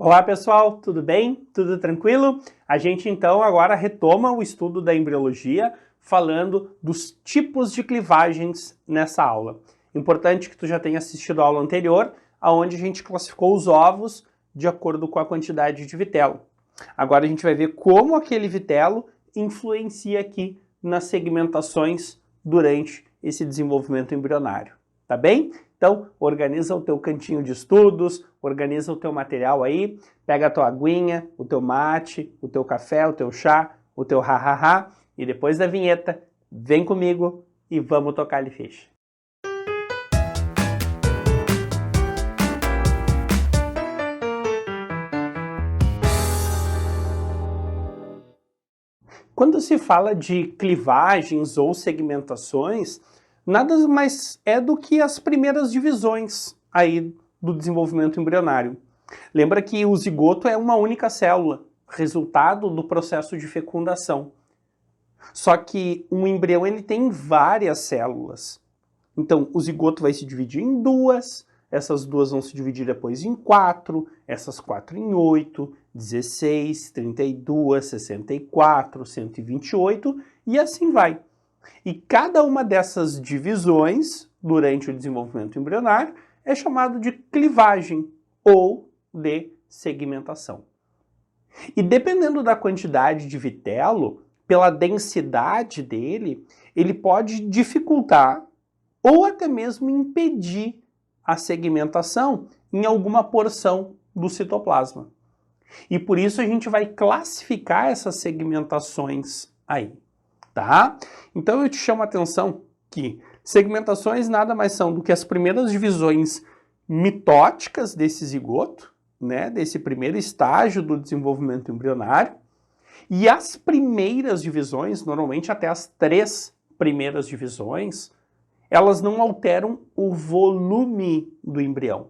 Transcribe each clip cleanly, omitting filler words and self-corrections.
Olá pessoal, tudo bem? Tudo tranquilo? A gente então agora retoma o estudo da embriologia falando dos tipos de clivagens nessa aula. Importante que tu já tenha assistido a aula anterior, onde a gente classificou os ovos de acordo com a quantidade de vitelo. Agora a gente vai ver como aquele vitelo influencia aqui nas segmentações durante esse desenvolvimento embrionário, tá bem? Então, organiza o teu cantinho de estudos, organiza o teu material aí, pega a tua aguinha, o teu mate, o teu café, o teu chá, o teu ha-ha-ha, e depois da vinheta, vem comigo e vamos tocar-lhe ficha. Quando se fala de clivagens ou segmentações, nada mais é do que as primeiras divisões aí do desenvolvimento embrionário. Lembra que o zigoto é uma única célula, resultado do processo de fecundação. Só que um embrião ele tem várias células. Então o zigoto vai se dividir em duas, essas duas vão se dividir depois em 4, essas 4 em 8, 16, 32, 64, 128 e assim vai. E cada uma dessas divisões, durante o desenvolvimento embrionário, é chamado de clivagem ou de segmentação. E dependendo da quantidade de vitelo, pela densidade dele, ele pode dificultar ou até mesmo impedir a segmentação em alguma porção do citoplasma. E por isso a gente vai classificar essas segmentações aí, tá? Então eu te chamo a atenção que segmentações nada mais são do que as primeiras divisões mitóticas desse zigoto, né, desse primeiro estágio do desenvolvimento embrionário, e as primeiras divisões, normalmente até as 3 primeiras divisões, elas não alteram o volume do embrião.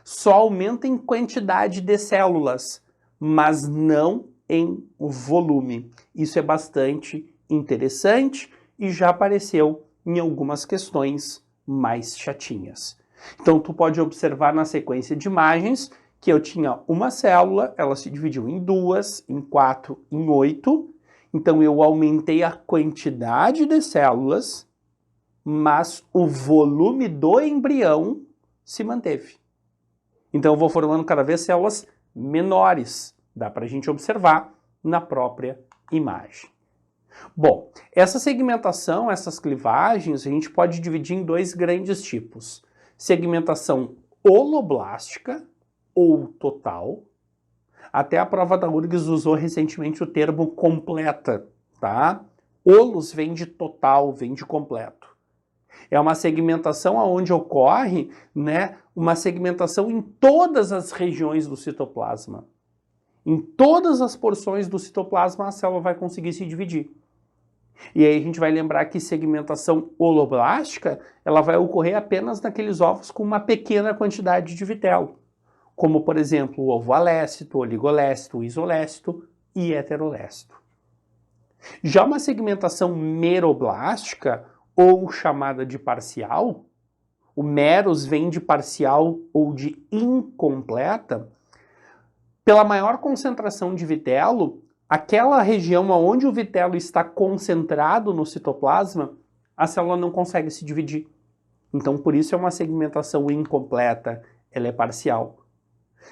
Só aumenta em quantidade de células, mas não em volume. Isso é bastante interessante e já apareceu em algumas questões mais chatinhas. Então tu pode observar na sequência de imagens que eu tinha uma célula, ela se dividiu em 2, em 4, em 8. Então eu aumentei a quantidade de células, mas o volume do embrião se manteve. Então eu vou formando cada vez células menores. Dá para a gente observar na própria imagem. Bom, essa segmentação, essas clivagens, a gente pode dividir em 2 grandes tipos. Segmentação holoblástica ou total. Até a prova da URGS usou recentemente o termo completa, tá? Holos vem de total, vem de completo. É uma segmentação onde ocorre, né, uma segmentação em todas as regiões do citoplasma. Em todas as porções do citoplasma a célula vai conseguir se dividir. E aí a gente vai lembrar que segmentação holoblástica, ela vai ocorrer apenas naqueles ovos com uma pequena quantidade de vitelo, como por exemplo o ovo alécito, oligolécito, isolécito e heterolécito. Já uma segmentação meroblástica, ou chamada de parcial, o meros vem de parcial ou de incompleta, pela maior concentração de vitelo, aquela região onde o vitelo está concentrado no citoplasma, a célula não consegue se dividir. Então, por isso é uma segmentação incompleta, ela é parcial.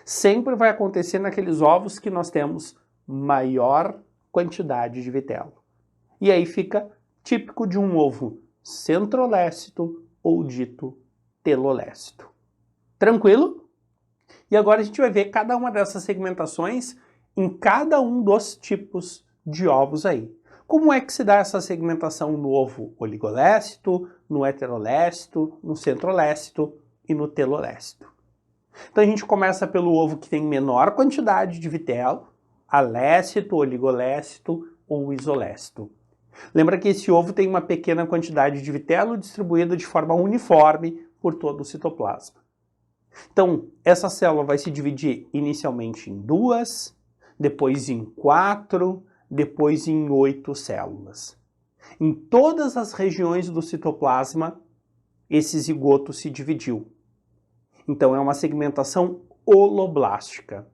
Sempre vai acontecer naqueles ovos que nós temos maior quantidade de vitelo. E aí fica típico de um ovo centrolécito ou dito telolécito. Tranquilo? E agora a gente vai ver cada uma dessas segmentações em cada um dos tipos de ovos aí. Como é que se dá essa segmentação no ovo oligolécito, no heterolécito, no centrolécito e no telolécito? Então a gente começa pelo ovo que tem menor quantidade de vitelo, alécito, oligolécito ou isolécito. Lembra que esse ovo tem uma pequena quantidade de vitelo distribuída de forma uniforme por todo o citoplasma. Então, essa célula vai se dividir inicialmente em 2, depois em 4, depois em 8 células. Em todas as regiões do citoplasma, esse zigoto se dividiu. Então, é uma segmentação holoblástica.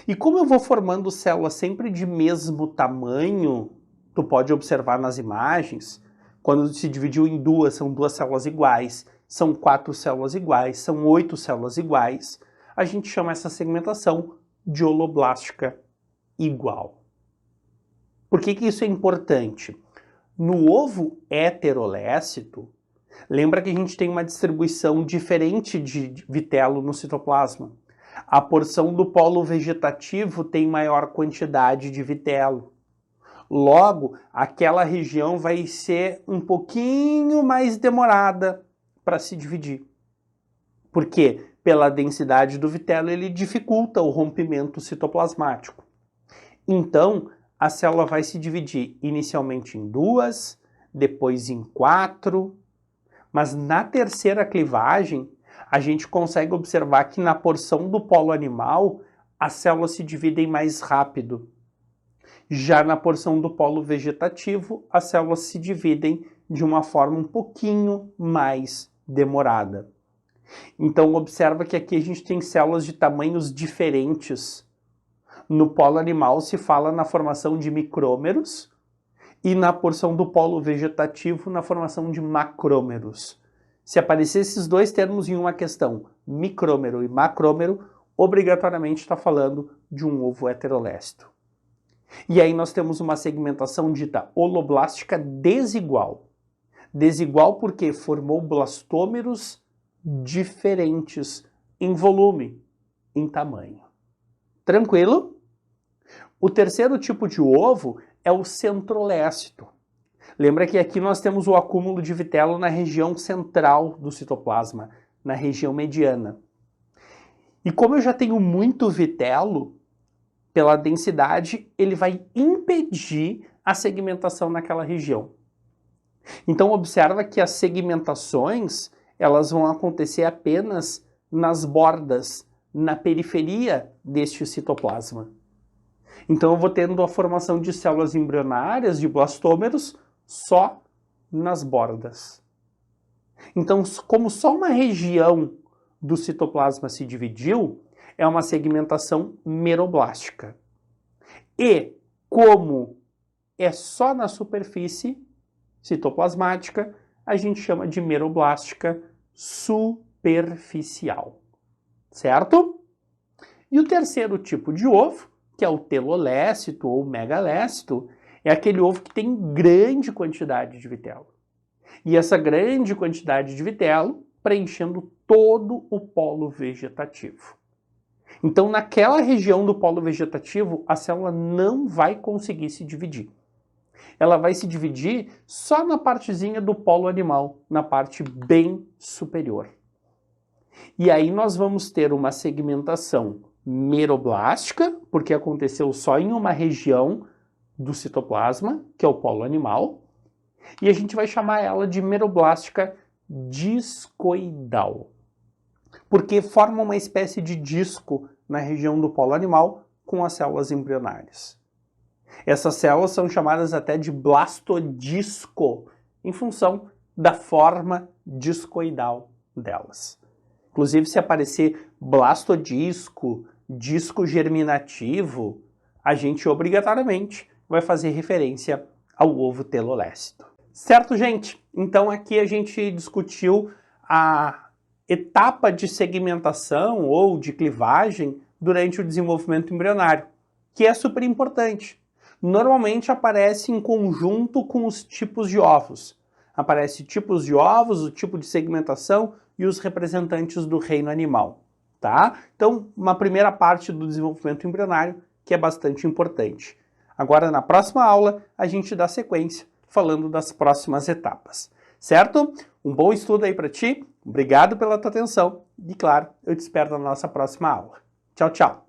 E como eu vou formando células sempre de mesmo tamanho, tu pode observar nas imagens, quando se dividiu em duas, são duas células iguais, são 4 células iguais, são 8 células iguais, a gente chama essa segmentação de holoblástica igual. Por que isso é importante? No ovo heterolécito, lembra que a gente tem uma distribuição diferente de vitelo no citoplasma. A porção do polo vegetativo tem maior quantidade de vitelo. Logo, aquela região vai ser um pouquinho mais demorada para se dividir. Por quê? Pela densidade do vitelo, ele dificulta o rompimento citoplasmático. Então, a célula vai se dividir inicialmente em 2, depois em 4, mas na terceira clivagem, a gente consegue observar que na porção do polo animal, as células se dividem mais rápido. Já na porção do polo vegetativo, as células se dividem de uma forma um pouquinho mais demorada. Então observa que aqui a gente tem células de tamanhos diferentes. No polo animal se fala na formação de micrômeros e na porção do polo vegetativo na formação de macrômeros. Se aparecer esses dois termos em uma questão, micrômero e macrômero, obrigatoriamente está falando de um ovo heterolécito. E aí nós temos uma segmentação dita holoblástica desigual. Desigual porque formou blastômeros diferentes em volume, em tamanho. Tranquilo? O terceiro tipo de ovo é o centrolécito. Lembra que aqui nós temos o acúmulo de vitelo na região central do citoplasma, na região mediana. E como eu já tenho muito vitelo, pela densidade, ele vai impedir a segmentação naquela região. Então observa que as segmentações, elas vão acontecer apenas nas bordas, na periferia deste citoplasma. Então eu vou tendo a formação de células embrionárias, de blastômeros, só nas bordas. Então, como só uma região do citoplasma se dividiu, é uma segmentação meroblástica. E, como é só na superfície citoplasmática, a gente chama de meroblástica superficial. Certo? E o terceiro tipo de ovo, que é o telolécito ou megalécito, é aquele ovo que tem grande quantidade de vitelo. E essa grande quantidade de vitelo preenchendo todo o polo vegetativo. Então, naquela região do polo vegetativo, a célula não vai conseguir se dividir. Ela vai se dividir só na partezinha do polo animal, na parte bem superior. E aí nós vamos ter uma segmentação meroblástica, porque aconteceu só em uma região do citoplasma, que é o polo animal, e a gente vai chamar ela de meroblástica discoidal, porque forma uma espécie de disco na região do polo animal com as células embrionárias. Essas células são chamadas até de blastodisco, em função da forma discoidal delas. Inclusive, se aparecer blastodisco, disco germinativo, a gente obrigatoriamente vai fazer referência ao ovo telolécito. Certo, gente? Então aqui a gente discutiu a etapa de segmentação ou de clivagem durante o desenvolvimento embrionário, que é super importante. Normalmente aparece em conjunto com os tipos de ovos. Aparece tipos de ovos, o tipo de segmentação e os representantes do reino animal, tá? Então, uma primeira parte do desenvolvimento embrionário que é bastante importante. Agora, na próxima aula, a gente dá sequência falando das próximas etapas, certo? Um bom estudo aí para ti, obrigado pela tua atenção e, claro, eu te espero na nossa próxima aula. Tchau, tchau!